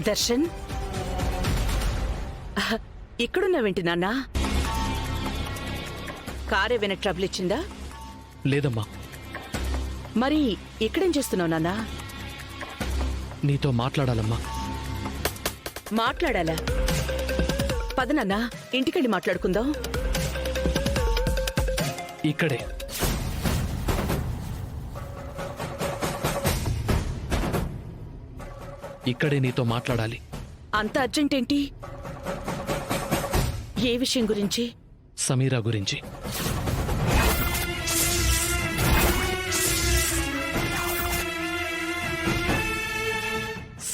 దర్శన్, ఇక్కడున్నావేంటి నాన్నా? కారేమైనా ట్రబుల్ ఇచ్చిందా? లేదమ్మా. మరి ఇక్కడేం చేస్తున్నావు నాన్నా? నీతో మాట్లాడాలమ్మా. మాట్లాడాలా? పద నాన్నా, ఇంటికెళ్ళి మాట్లాడుకుందాం. ఇక్కడే. ఇక్కడే నీతో మాట్లాడాలి. అంత అర్జెంట్ ఏంటి? ఏ విషయం గురించి? సమీరా గురించి.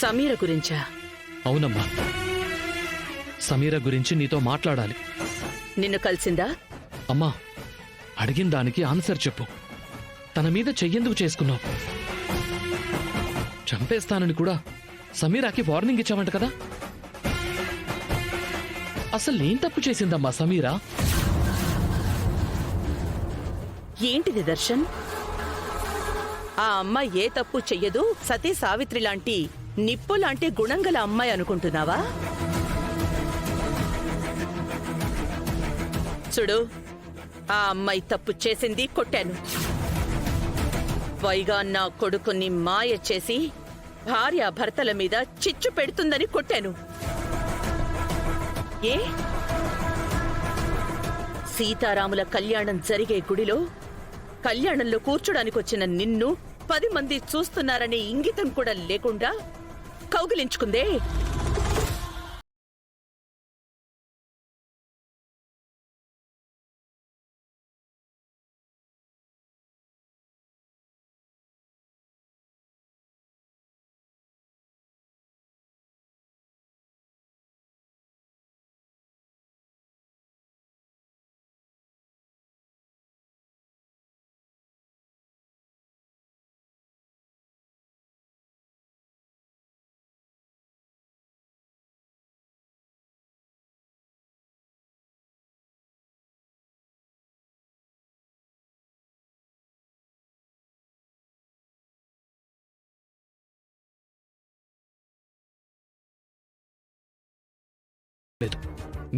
సమీర గురించా? అవునమ్మా, సమీరా గురించి నీతో మాట్లాడాలి. నిన్ను కలిసిందా? అమ్మా, అడిగిన దానికి ఆన్సర్ చెప్పు. తన మీద చెయ్యెందుకు చేసుకున్నావు? చంపేస్తానని కూడా సమీరాకి వార్నింగ్ ఇచ్చావంట కదా? అసలు ఏం తప్పు చేసిందమ్మా సమీరా? ఏంటిది దర్శన్? ఆ అమ్మాయి ఏ తప్పు చెయ్యదు, సతీ సావిత్రి లాంటి నిప్పు లాంటి గుణంగల అమ్మాయి అనుకుంటున్నావా? చూడు, ఆ అమ్మాయి తప్పు చేసింది, కొట్టాను. పైగా నా కొడుకుని మాయ చేసి భార్య భర్తల మీద చిచ్చు పెడుతుందని కొట్టాను. ఏ సీతారాముల కళ్యాణం జరిగే గుడిలో కళ్యాణంలో కూర్చోడానికొచ్చిన నిన్ను 10 మంది చూస్తున్నారనే ఇంగితం కూడా లేకుండా కౌగిలించుకుందే.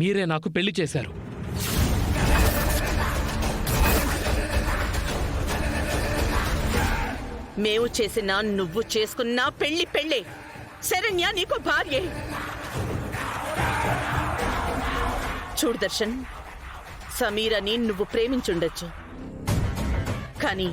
మీరే నాకు పెళ్లి చేశారు. మేము చేసినా నువ్వు చేసుకున్నా పెళ్లే. శరణ్య నీకు భార్యే. చూడు దర్శన్, సమీరని నువ్వు ప్రేమించుండొచ్చు, కానీ